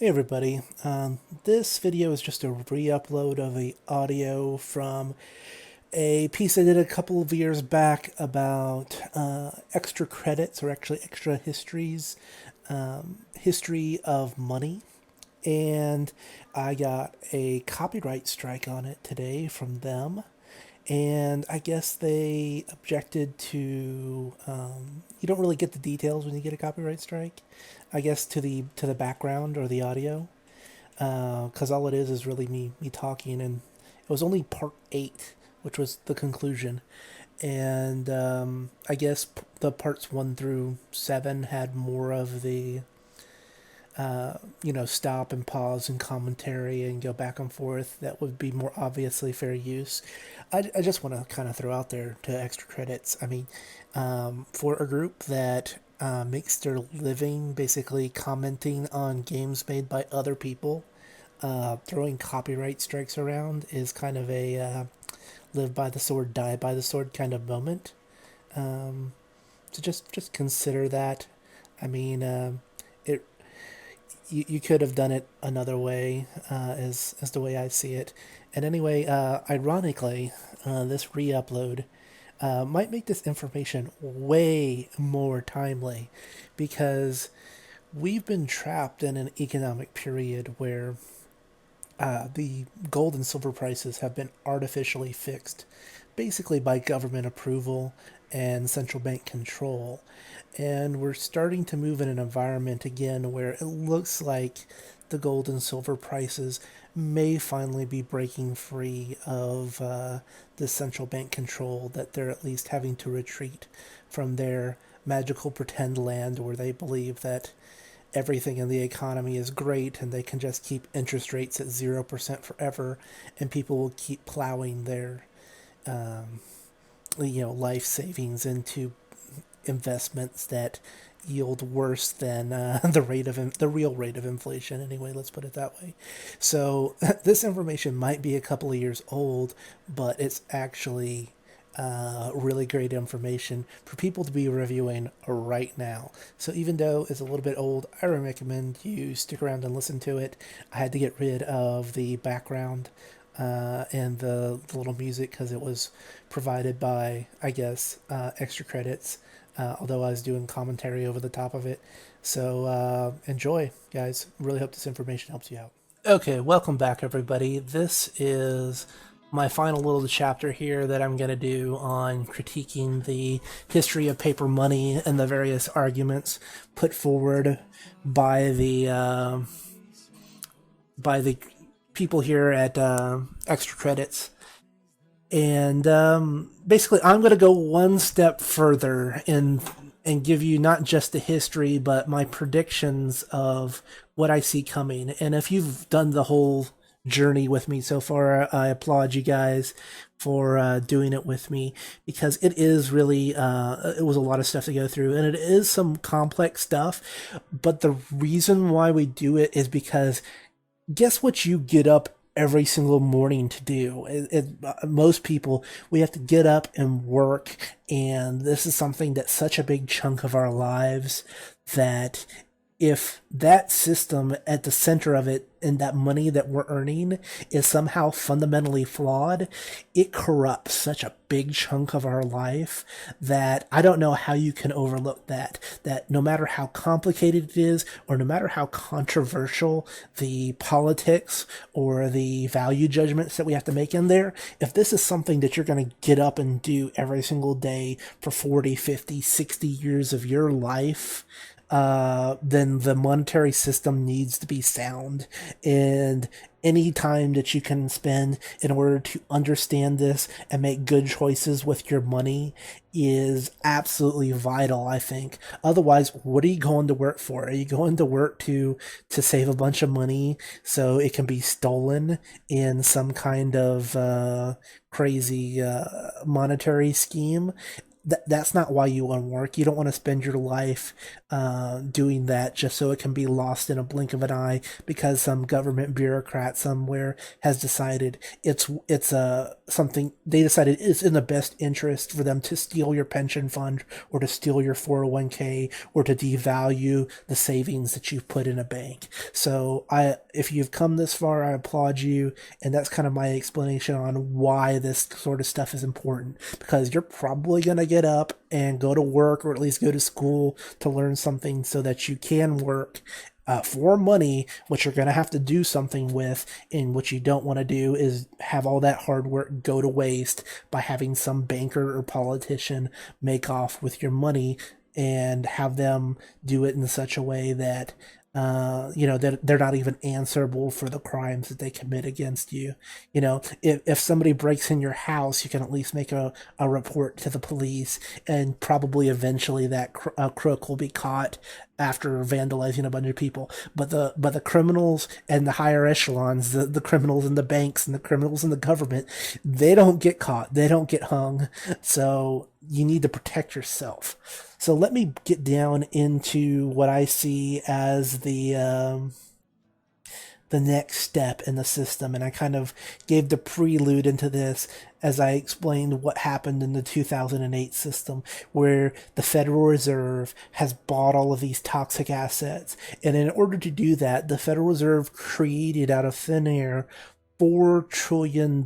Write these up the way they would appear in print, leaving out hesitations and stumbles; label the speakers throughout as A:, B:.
A: Hey everybody, this video is just a re-upload of a audio from a piece I did a couple of years back about extra credits, or actually extra histories, history of money. And I got a copyright strike on it today from them. And I guess they objected to. You don't really get the details when you get a copyright strike. I guess to the background or the audio, because all it is really me talking, and it was only part 8, which was the conclusion, and I guess the parts 1 through 7 had more of the stop and pause and commentary and go back and forth. That would be more obviously fair use. I just want to kind of throw out there to extra credits. I mean, for a group that makes their living basically commenting on games made by other people, throwing copyright strikes around is kind of a live by the sword, die by the sword kind of moment. So just consider that. I mean, it you could have done it another way, as the way I see it. And anyway, ironically, this re-upload might make this information way more timely, because we've been trapped in an economic period where the gold and silver prices have been artificially fixed, basically by government approval and central bank control. And we're starting to move in an environment again where it looks like the gold and silver prices may finally be breaking free of the central bank control, that they're at least having to retreat from their magical pretend land where they believe that everything in the economy is great and they can just keep interest rates at 0% forever, and people will keep plowing their life savings into investments that yield worse than the real rate of inflation. Anyway, let's put it that way. So this information might be a couple of years old, but it's actually really great information for people to be reviewing right now. So even though it's a little bit old, I recommend you stick around and listen to it. I had to get rid of the background and the little music because it was provided by, I guess, extra credits, although I was doing commentary over the top of it. So enjoy, guys. Really hope this information helps you out. Okay, welcome back, everybody. This is my final little chapter here that I'm going to do on critiquing the history of paper money and the various arguments put forward by the people here at Extra Credits. And basically, I'm going to go one step further and give you not just the history, but my predictions of what I see coming. And if you've done the whole journey with me so far, I applaud you guys for doing it with me, because it is really it was a lot of stuff to go through, and it is some complex stuff. But the reason why we do it is because guess what you get up every single morning to do. Most people, we have to get up and work, and this is something that's such a big chunk of our lives that if that system at the center of it and that money that we're earning is somehow fundamentally flawed, it corrupts such a big chunk of our life that I don't know how you can overlook that. That no matter how complicated it is, or no matter how controversial the politics or the value judgments that we have to make in there, if this is something that you're going to get up and do every single day for 40, 50, 60 years of your life, then the monetary system needs to be sound. And any time that you can spend in order to understand this and make good choices with your money is absolutely vital, I think. Otherwise, what are you going to work for? Are you going to work to save a bunch of money so it can be stolen in some kind of crazy monetary scheme? that's not why you want to work. You don't want to spend your life doing that just so it can be lost in a blink of an eye because some government bureaucrat somewhere has decided it's something they decided it's in the best interest for them to steal your pension fund or to steal your 401k or to devalue the savings that you've put in a bank. So if you've come this far, I applaud you, and that's kind of my explanation on why this sort of stuff is important, because you're probably going to get up and go to work or at least go to school to learn something so that you can work for money, which you're going to have to do something with. And what you don't want to do is have all that hard work go to waste by having some banker or politician make off with your money and have them do it in such a way that that they're not even answerable for the crimes that they commit against you. If somebody breaks in your house, you can at least make a report to the police, and probably eventually that crook will be caught after vandalizing a bunch of people. But the criminals and the higher echelons, the criminals in the banks and the criminals in the government, they don't get caught. They don't get hung. So you need to protect yourself. So let me get down into what I see as the next step in the system. And I kind of gave the prelude into this as I explained what happened in the 2008 system, where the Federal Reserve has bought all of these toxic assets. And in order to do that, the Federal Reserve created out of thin air $4 trillion,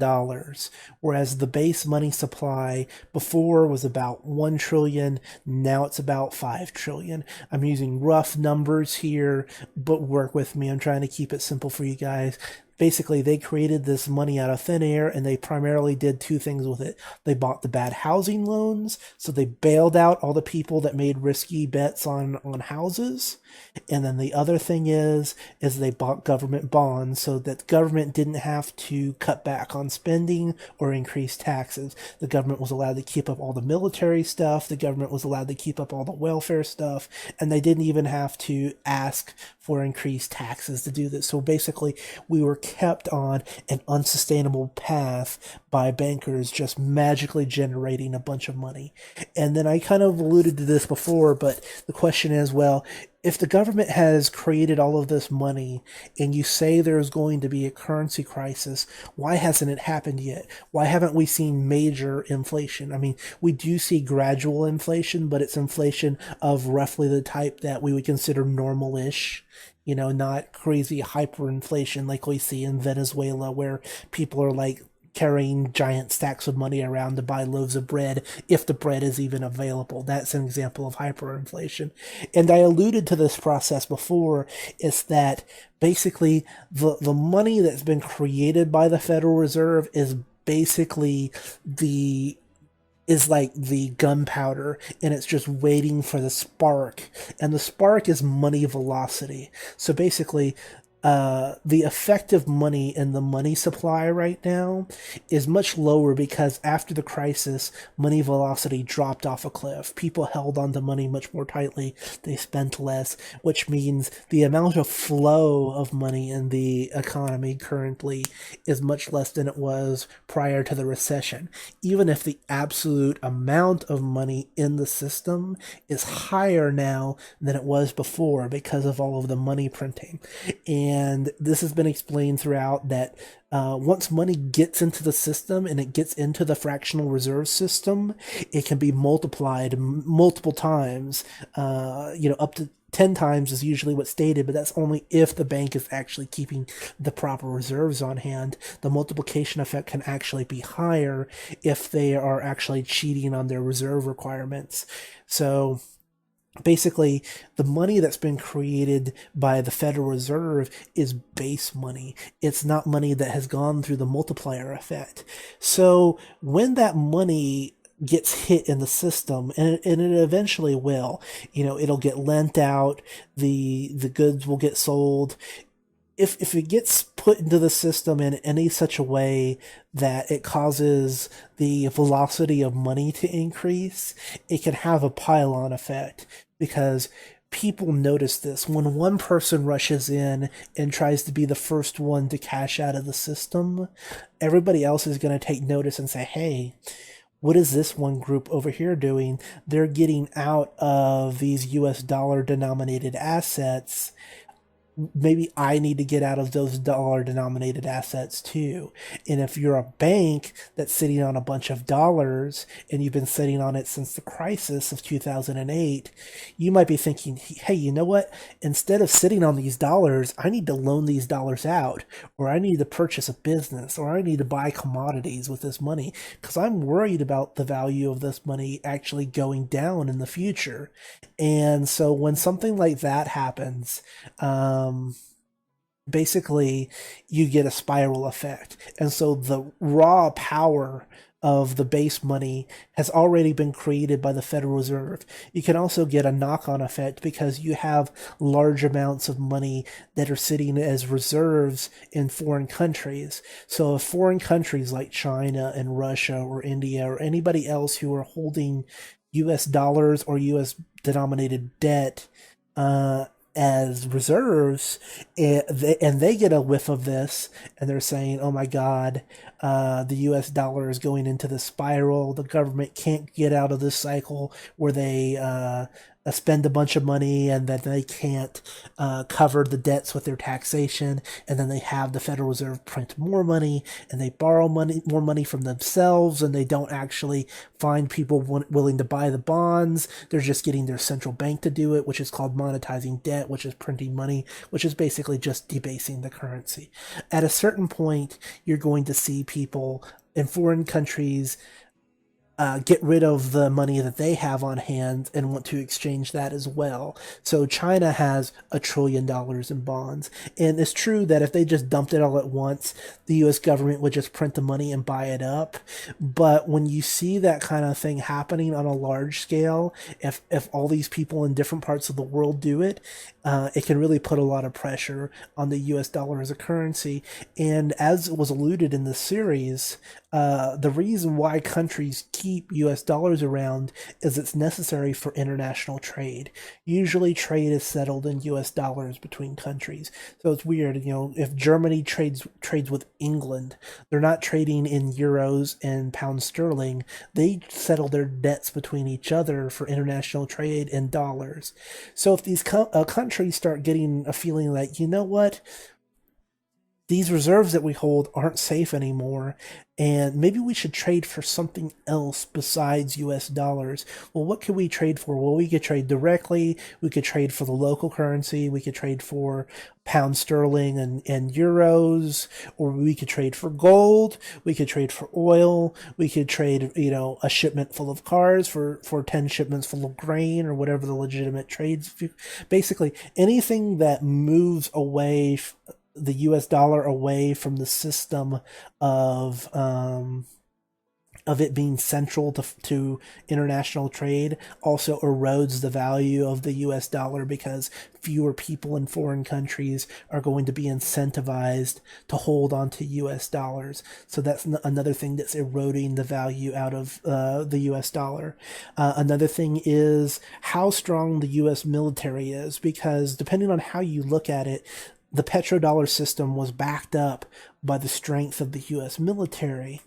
A: whereas the base money supply before was about 1 trillion. Now it's about 5 trillion. I'm using rough numbers here, but work with me. I'm trying to keep it simple for you guys. Basically, they created this money out of thin air, and they primarily did two things with it. They bought the bad housing loans, so they bailed out all the people that made risky bets on houses. And then the other thing is they bought government bonds so that the government didn't have to cut back on spending or increase taxes. The government was allowed to keep up all the military stuff. The government was allowed to keep up all the welfare stuff. And they didn't even have to ask for increased taxes to do this. So basically, we were kept on an unsustainable path by bankers just magically generating a bunch of money. And then I kind of alluded to this before, but the question is, well, if the government has created all of this money and you say there's going to be a currency crisis, why hasn't it happened yet? Why haven't we seen major inflation? I mean, we do see gradual inflation, but it's inflation of roughly the type that we would consider normal-ish. Not crazy hyperinflation like we see in Venezuela, where people are like carrying giant stacks of money around to buy loaves of bread if the bread is even available. That's an example of hyperinflation. And I alluded to this process before, is that basically the money that's been created by the Federal Reserve is basically like the gunpowder, and it's just waiting for the spark. And the spark is money velocity. So basically, the effective money in the money supply right now is much lower because after the crisis, money velocity dropped off a cliff. People held onto money much more tightly. They spent less, which means the amount of flow of money in the economy currently is much less than it was prior to the recession. Even if the absolute amount of money in the system is higher now than it was before because of all of the money printing. And this has been explained throughout that once money gets into the system and it gets into the fractional reserve system, it can be multiplied multiple times, up to 10 times is usually what's stated, but that's only if the bank is actually keeping the proper reserves on hand. The multiplication effect can actually be higher if they are actually cheating on their reserve requirements. So basically, the money that's been created by the Federal Reserve is base money. It's not money that has gone through the multiplier effect. So when that money gets hit in the system, and it eventually will, it'll get lent out, the goods will get sold. If it gets put into the system in any such a way that it causes the velocity of money to increase, it can have a pile-on effect, because people notice this. When one person rushes in and tries to be the first one to cash out of the system, everybody else is going to take notice and say, hey, what is this one group over here doing? They're getting out of these US dollar denominated assets. Maybe I need to get out of those dollar denominated assets too. And if you're a bank that's sitting on a bunch of dollars and you've been sitting on it since the crisis of 2008, you might be thinking, hey, you know what? Instead of sitting on these dollars, I need to loan these dollars out, or I need to purchase a business, or I need to buy commodities with this money because I'm worried about the value of this money actually going down in the future. And so when something like that happens, basically you get a spiral effect. And so the raw power of the base money has already been created by the Federal Reserve. You can also get a knock on effect because you have large amounts of money that are sitting as reserves in foreign countries. So if foreign countries like China and Russia or India or anybody else who are holding US dollars or US denominated debt, as reserves, and they get a whiff of this, and they're saying, "Oh my God, the U.S. dollar is going into the spiral. The government can't get out of this cycle where they spend a bunch of money and then they can't cover the debts with their taxation, and then they have the Federal Reserve print more money, and they borrow more money from themselves, and they don't actually find people willing to buy the bonds. They're just getting their central bank to do it, which is called monetizing debt, which is printing money, which is basically just debasing the currency. At a certain point, you're going to see people in foreign countries get rid of the money that they have on hand and want to exchange that as well. So China has $1 trillion in bonds. And it's true that if they just dumped it all at once, the US government would just print the money and buy it up. But when you see that kind of thing happening on a large scale, if all these people in different parts of the world do it, it can really put a lot of pressure on the US dollar as a currency. And as was alluded in the series, the reason why countries keep US dollars around is it's necessary for international trade. Usually trade is settled in US dollars between countries. So it's weird, if Germany trades with England, they're not trading in euros and pound sterling. They settle their debts between each other for international trade in dollars. So if these countries start getting a feeling like, you know what, these reserves that we hold aren't safe anymore, and maybe we should trade for something else besides US dollars. Well, what could we trade for? Well, we could trade directly, we could trade for the local currency, we could trade for pound sterling and euros, or we could trade for gold, we could trade for oil, we could trade, a shipment full of cars for 10 shipments full of grain, or whatever the legitimate trades. Basically, anything that moves away the US dollar away from the system of it being central to international trade also erodes the value of the US dollar, because fewer people in foreign countries are going to be incentivized to hold on to US dollars. So that's another thing that's eroding the value out of the US dollar. Another thing is how strong the US military is, because depending on how you look at it, the petrodollar system was backed up by the strength of the U.S. military,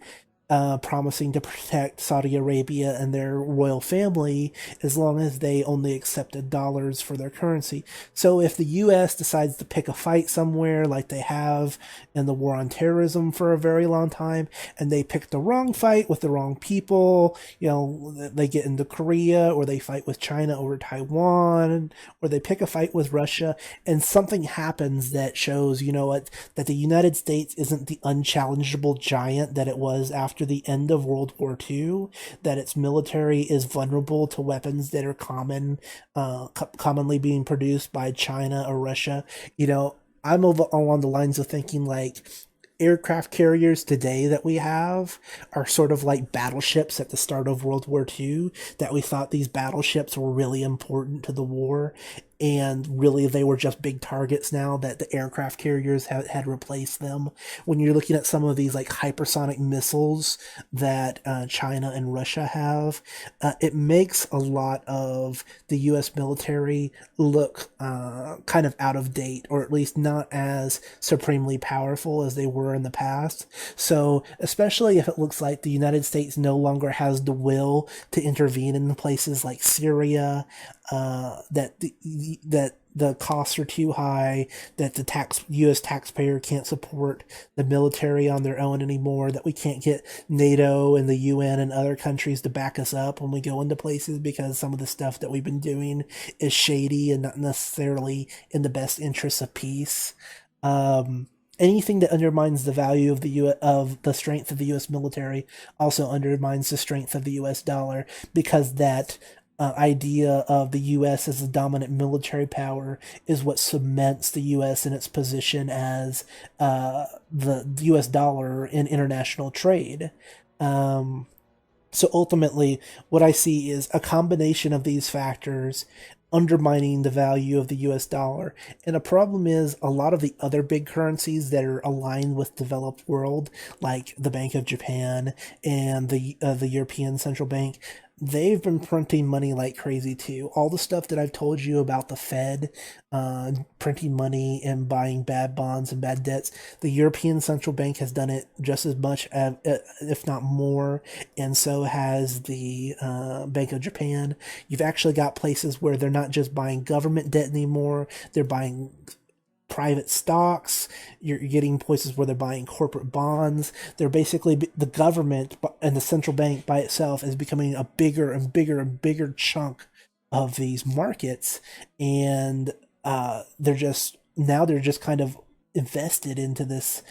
A: promising to protect Saudi Arabia and their royal family as long as they only accepted dollars for their currency. So if the U.S. decides to pick a fight somewhere, like they have in the war on terrorism for a very long time, and they pick the wrong fight with the wrong people, they get into Korea, or they fight with China over Taiwan, or they pick a fight with Russia, and something happens that shows, that the United States isn't the unchallengeable giant that it was after the end of World War II, that its military is vulnerable to weapons that are commonly being produced by China or Russia. I'm along the lines of thinking like aircraft carriers today that we have are sort of like battleships at the start of World War II, that we thought these battleships were really important to the war. and really they were just big targets now that the aircraft carriers had replaced them. When you're looking at some of these like hypersonic missiles that China and Russia have, it makes a lot of the U.S. military look kind of out of date, or at least not as supremely powerful as they were in the past. So, especially if it looks like the United States no longer has the will to intervene in places like Syria, that the costs are too high, that the U.S. taxpayer can't support the military on their own anymore, that we can't get NATO and the UN and other countries to back us up when we go into places because some of the stuff that we've been doing is shady and not necessarily in the best interests of peace. Anything that undermines the value of of the strength of the U.S. military also undermines the strength of the U.S. dollar, because that idea of the U.S. as a dominant military power is what cements the U.S. in its position as the U.S. dollar in international trade. Um, so ultimately, what I see is a combination of these factors undermining the value of the US dollar. And a problem is a lot of the other big currencies that are aligned with developed world, like the Bank of Japan and the European Central Bank, they've been printing money like crazy too. All the stuff that I've told you about the Fed printing money and buying bad bonds and bad debts, the European Central Bank has done it just as much, if not more, and so has the Bank of Japan. You've actually got places where they're not just buying government debt anymore, they're buying private stocks. You're getting places where they're buying corporate bonds. They're basically, the government and the central bank by itself is becoming a bigger and bigger and bigger chunk of these markets. And they're just kind of invested into this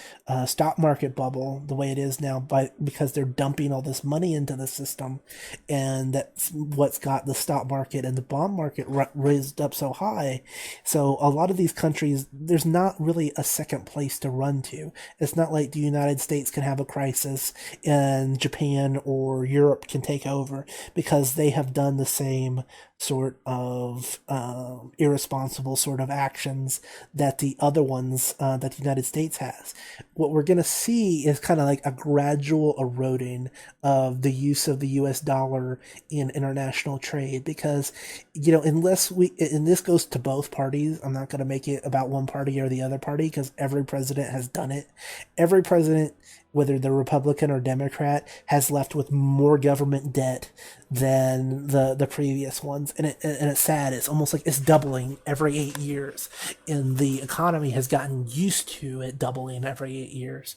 A: stock market bubble the way it is now, because they're dumping all this money into the system, and that's what's got the stock market and the bond market raised up so high. So a lot of these countries, there's not really a second place to run to. It's not like the United States can have a crisis and Japan or Europe can take over, because they have done the same sort of irresponsible sort of actions that the other ones that the United States has. What we're going to see is kind of like a gradual eroding of the use of the US dollar in international trade, because, unless and this goes to both parties, I'm not going to make it about one party or the other party, because every president has done it. Every president, whether they're Republican or Democrat, has left with more government debt than the previous ones, and it's sad. It's almost like it's doubling every 8 years, and the economy has gotten used to it doubling every 8 years,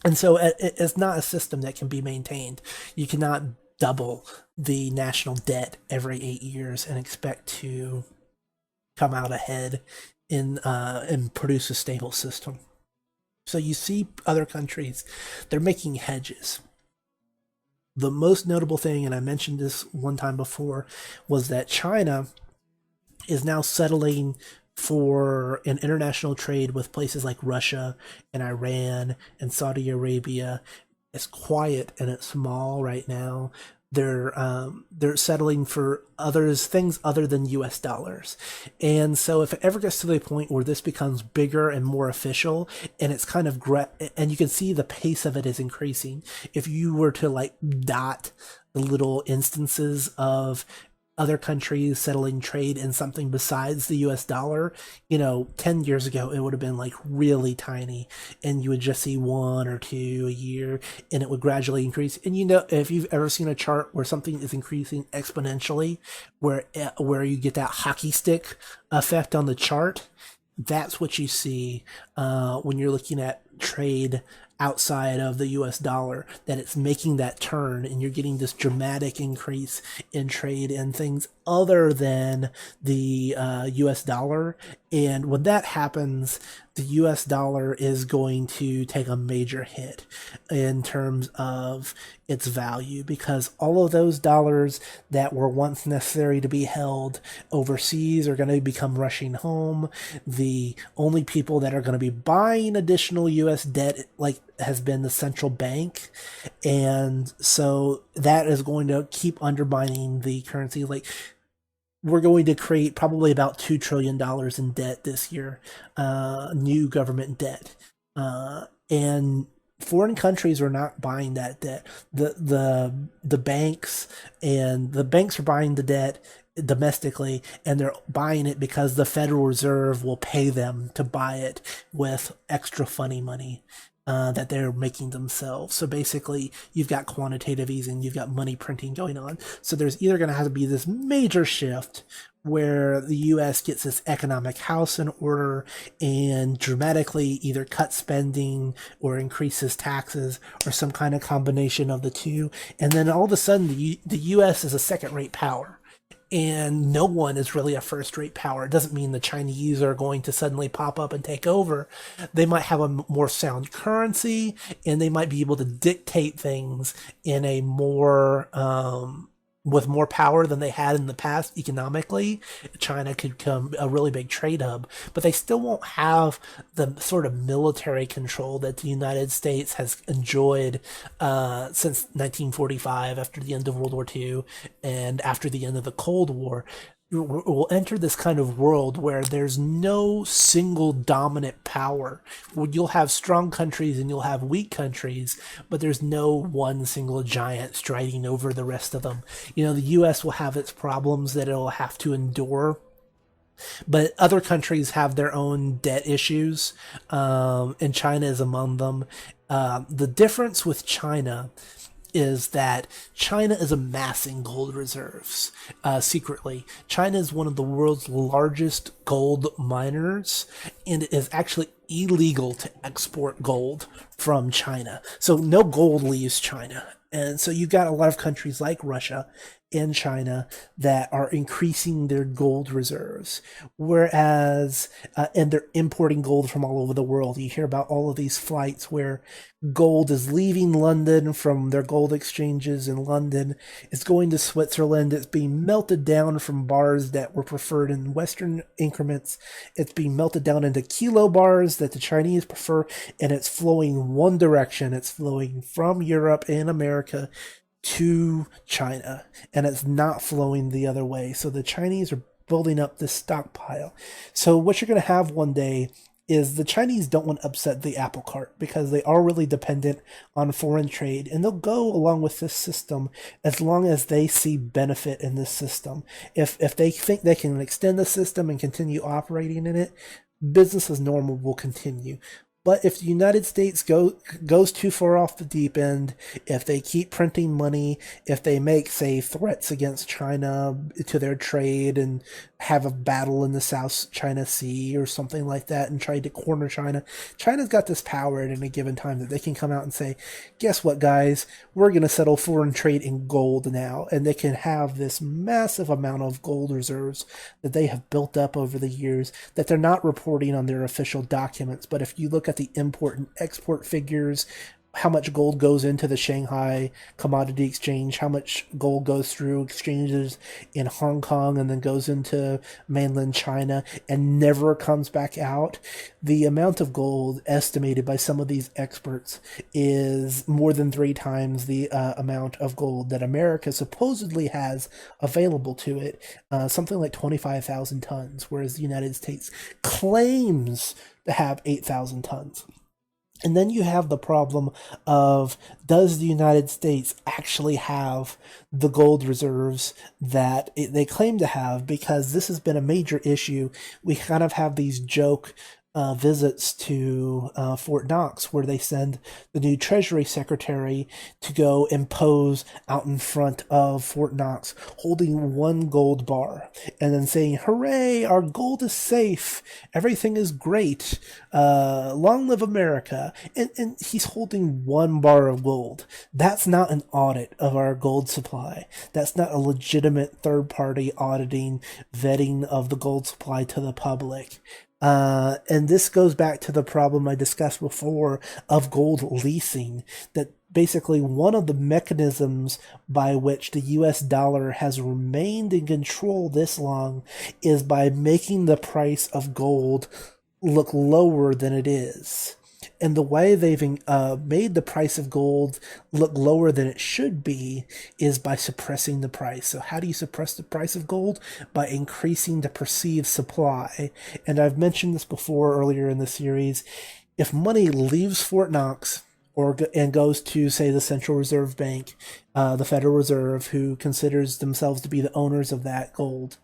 A: and so it's not a system that can be maintained. You cannot double the national debt every 8 years and expect to come out ahead in and produce a stable system. So you see other countries, they're making hedges. The most notable thing, and I mentioned this one time before, was that China is now settling for an international trade with places like Russia and Iran and Saudi Arabia. It's quiet and it's small right now. They're settling for things other than U.S. dollars, and so if it ever gets to the point where this becomes bigger and more official, and it's kind of and you can see the pace of it is increasing. If you were to like dot the little instances of other countries settling trade in something besides the US dollar, 10 years ago, it would have been like really tiny, and you would just see one or two a year, and it would gradually increase. And if you've ever seen a chart where something is increasing exponentially, where you get that hockey stick effect on the chart, that's what you see when you're looking at trade outside of the US dollar, that it's making that turn, and you're getting this dramatic increase in trade in things other than the US dollar. And when that happens, the US dollar is going to take a major hit in terms of its value, because all of those dollars that were once necessary to be held overseas are going to become rushing home. The only people that are going to be buying additional US debt has been the central bank, and so that is going to keep undermining the currency. we're going to create probably about $2 trillion in debt this year, new government debt, and foreign countries are not buying that debt. The banks and the banks are buying the debt domestically, and they're buying it because the Federal Reserve will pay them to buy it with extra funny money. That they're making themselves. So basically, you've got quantitative easing, you've got money printing going on. So there's either going to have to be this major shift where the US gets its economic house in order and dramatically either cut spending or increases taxes or some kind of combination of the two. And then all of a sudden, the US is a second rate power. And no one is really a first rate power. It doesn't mean the Chinese are going to suddenly pop up and take over. They might have a more sound currency, and they might be able to dictate things in a more with more power than they had in the past economically. China could become a really big trade hub, but they still won't have the sort of military control that the United States has enjoyed since 1945, after the end of World War II and after the end of the Cold War. We'll enter this kind of world where there's no single dominant power. You'll have strong countries and you'll have weak countries, but there's no one single giant striding over the rest of them. The US will have its problems that it'll have to endure, but other countries have their own debt issues, and China is among them. The difference with China is that China is amassing gold reserves secretly. China is one of the world's largest gold miners, and it is actually illegal to export gold from China. So no gold leaves China. And so you've got a lot of countries like Russia and China that are increasing their gold reserves, whereas and they're importing gold from all over the world. You hear about all of these flights where gold is leaving London from their gold exchanges in London. It's going to Switzerland. It's being melted down from bars that were preferred in Western increments. It's being melted down into kilo bars that the Chinese prefer, and it's flowing one direction. It's flowing from Europe and America to China, and it's not flowing the other way. So the Chinese are building up this stockpile. So what you're going to have one day is the Chinese don't want to upset the apple cart because they are really dependent on foreign trade, and they'll go along with this system as long as they see benefit in this system. If they think they can extend the system and continue operating in it, business as normal will continue. But if the United States goes too far off the deep end, if they keep printing money, if they make, say, threats against China to their trade and have a battle in the South China Sea or something like that and try to corner China, China's got this power at any given time that they can come out and say, guess what, guys? We're going to settle foreign trade in gold now. And they can have this massive amount of gold reserves that they have built up over the years that they're not reporting on their official documents. But if you look at the import and export figures, how much gold goes into the Shanghai Commodity Exchange, how much gold goes through exchanges in Hong Kong and then goes into mainland China and never comes back out. The amount of gold estimated by some of these experts is more than 3 times the amount of gold that America supposedly has available to it, something like 25,000 tons, whereas the United States claims to have 8,000 tons. And then you have the problem of, does the United States actually have the gold reserves that they claim to have? Because this has been a major issue. We kind of have these joke visits to Fort Knox, where they send the new Treasury Secretary to go and pose out in front of Fort Knox holding one gold bar and then saying, hooray, our gold is safe, everything is great, long live America. And he's holding one bar of gold. That's not an audit of our gold supply. That's not a legitimate third-party auditing, vetting of the gold supply to the public. And this goes back to the problem I discussed before of gold leasing, that basically one of the mechanisms by which the US dollar has remained in control this long is by making the price of gold look lower than it is. And the way they've made the price of gold look lower than it should be is by suppressing the price. So, how do you suppress the price of gold? By increasing the perceived supply. And I've mentioned this before earlier in the series. If money leaves Fort Knox and goes to, say, the Central Reserve Bank, the Federal Reserve, who considers themselves to be the owners of that gold,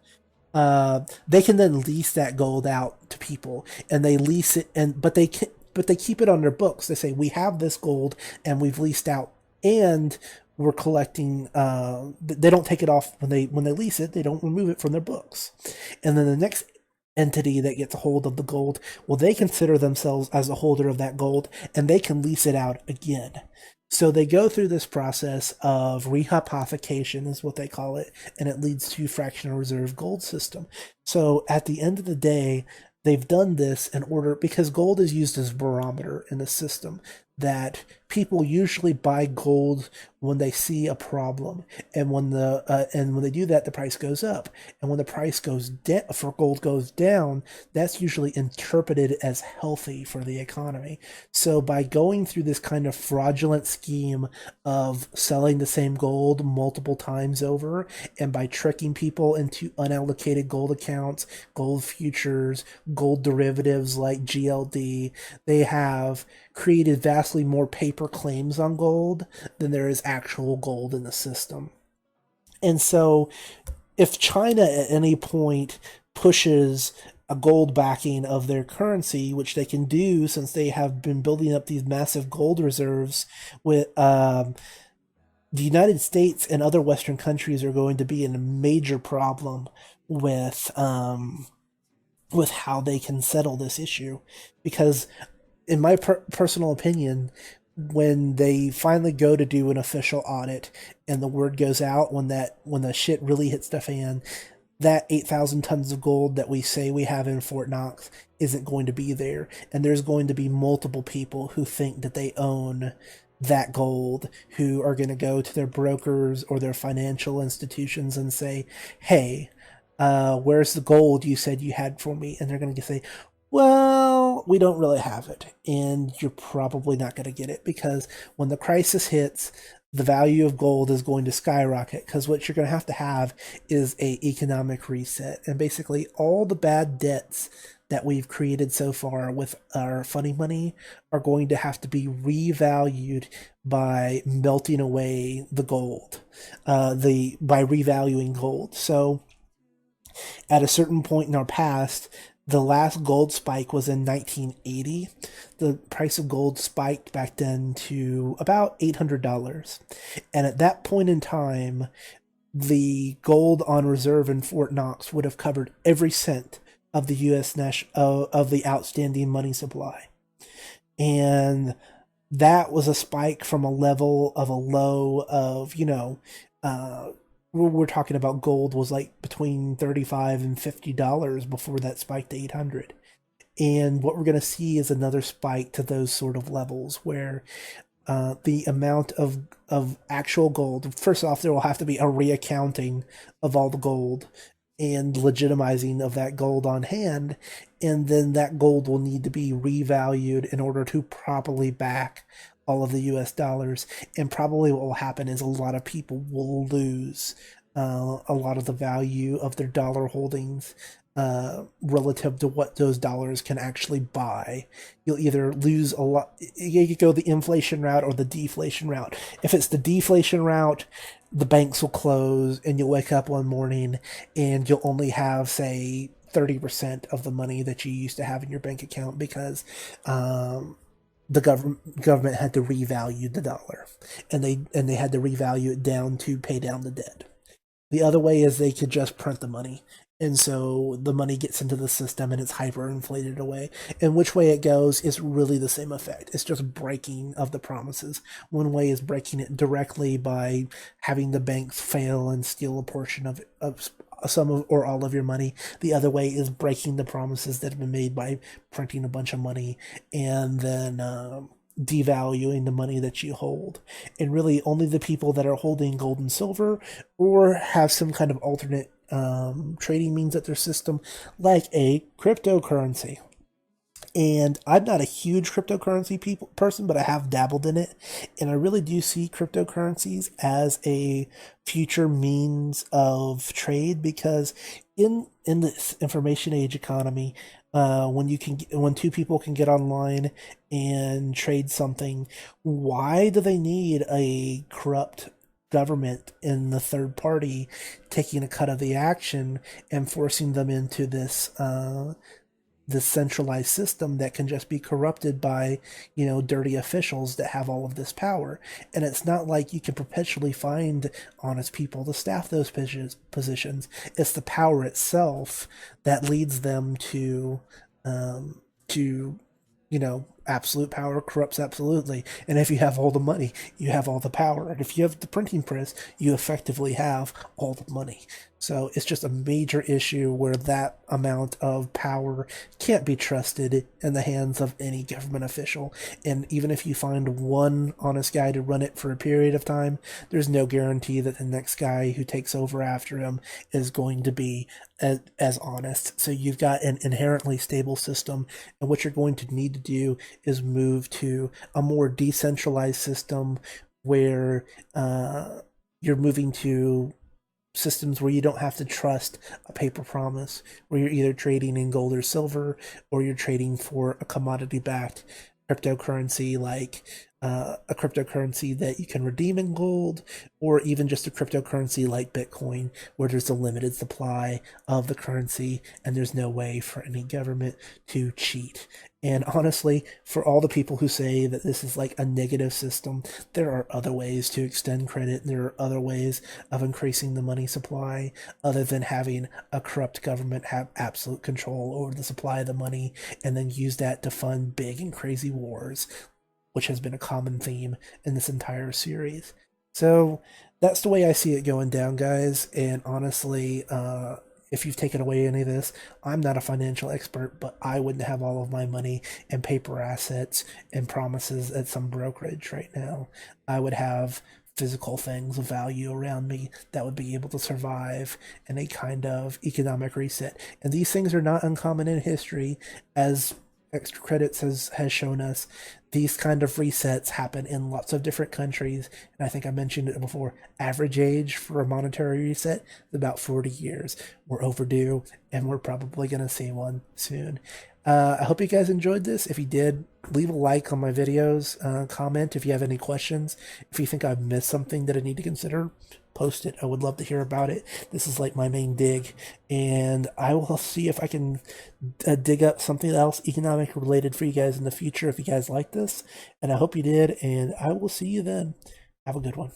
A: they can then lease that gold out to people, and they lease it, but they keep it on their books. They say we have this gold and we've leased out, and we're collecting. They don't take it off when they lease it. They don't remove it from their books, and then the next entity that gets a hold of the gold, well, they consider themselves as a holder of that gold, and they can lease it out again. So they go through this process of rehypothecation, is what they call it, and it leads to fractional reserve gold system. So at the end of the day, they've done this in order, because gold is used as a barometer in the system, that people usually buy gold when they see a problem, and when they do that, the price goes up, and when the price for gold goes down, that's usually interpreted as healthy for the economy. So by going through this kind of fraudulent scheme of selling the same gold multiple times over, and by tricking people into unallocated gold accounts, gold futures, gold derivatives like GLD, they have created vastly more paper claims on gold than there is actual gold in the system. And so if China at any point pushes a gold backing of their currency, which they can do since they have been building up these massive gold reserves, with the United States and other Western countries are going to be in a major problem with how they can settle this issue, because in my personal opinion, when they finally go to do an official audit and the word goes out, when the shit really hits the fan, that 8,000 tons of gold that we say we have in Fort Knox isn't going to be there, and there's going to be multiple people who think that they own that gold, who are going to go to their brokers or their financial institutions and say, hey, where's the gold you said you had for me? And they're going to say, well, we don't really have it, and you're probably not going to get it, because when the crisis hits, the value of gold is going to skyrocket, because what you're going to have is a economic reset, and basically all the bad debts that we've created so far with our funny money are going to have to be revalued by melting away the gold, by revaluing gold. So at a certain point in our past, the last gold spike was in 1980. The price of gold spiked back then to about $800. And at that point in time, the gold on reserve in Fort Knox would have covered every cent of the U.S. of the outstanding money supply. And that was a spike from a level of a low of, we're talking about gold was like between $35 and $50 before that spiked to 800. And what we're going to see is another spike to those sort of levels, where the amount of actual gold, first off, there will have to be a reaccounting of all the gold and legitimizing of that gold on hand, and then that gold will need to be revalued in order to properly back all of the US dollars. And probably what will happen is a lot of people will lose a lot of the value of their dollar holdings relative to what those dollars can actually buy. You'll either lose a lot, you could go the inflation route or the deflation route. If it's the deflation route, the banks will close, and you'll wake up one morning and you'll only have, say, 30% of the money that you used to have in your bank account, because the government had to revalue the dollar, and they had to revalue it down to pay down the debt. The other way is they could just print the money, and so the money gets into the system and it's hyperinflated away. And which way it goes is really the same effect. It's just breaking of the promises. One way is breaking it directly by having the banks fail and steal a portion of some of, or all of your money. The other way is breaking the promises that have been made by printing a bunch of money and then devaluing the money that you hold. And really only the people that are holding gold and silver, or have some kind of alternate trading means at their system, like a cryptocurrency, And I'm not a huge cryptocurrency person, but I have dabbled in it. And I really do see cryptocurrencies as a future means of trade because in this information age economy, when two people can get online and trade something, why do they need a corrupt government in the third party taking a cut of the action and forcing them into this centralized system that can just be corrupted by, dirty officials that have all of this power. And it's not like you can perpetually find honest people to staff those positions. It's the power itself that leads them to absolute power corrupts absolutely. And if you have all the money, you have all the power. And if you have the printing press, you effectively have all the money. So it's just a major issue where that amount of power can't be trusted in the hands of any government official. And even if you find one honest guy to run it for a period of time, there's no guarantee that the next guy who takes over after him is going to be as honest. So you've got an inherently stable system, and what you're going to need to do is move to a more decentralized system where you're moving to systems where you don't have to trust a paper promise, where you're either trading in gold or silver, or you're trading for a commodity backed cryptocurrency like a cryptocurrency that you can redeem in gold, or even just a cryptocurrency like Bitcoin, where there's a limited supply of the currency and there's no way for any government to cheat. And honestly, for all the people who say that this is like a negative system, there are other ways to extend credit. There are other ways of increasing the money supply other than having a corrupt government have absolute control over the supply of the money and then use that to fund big and crazy wars, which has been a common theme in this entire series. So that's the way I see it going down, guys. And honestly, if you've taken away any of this, I'm not a financial expert, but I wouldn't have all of my money in paper assets and promises at some brokerage right now. I would have physical things of value around me that would be able to survive in a kind of economic reset. And these things are not uncommon in history, as Extra Credits has shown us. These kind of resets happen in lots of different countries, and I think I mentioned it before. Average age for a monetary reset is about 40 years. We're overdue, and we're probably going to see one soon. I hope you guys enjoyed this. If you did, leave a like on my videos. Comment if you have any questions. If you think I've missed something that I need to consider, post it. I would love to hear about it. This is like my main dig, and I will see if I can dig up something else economic related for you guys in the future if you guys like this. And I hope you did, and I will see you then. Have a good one.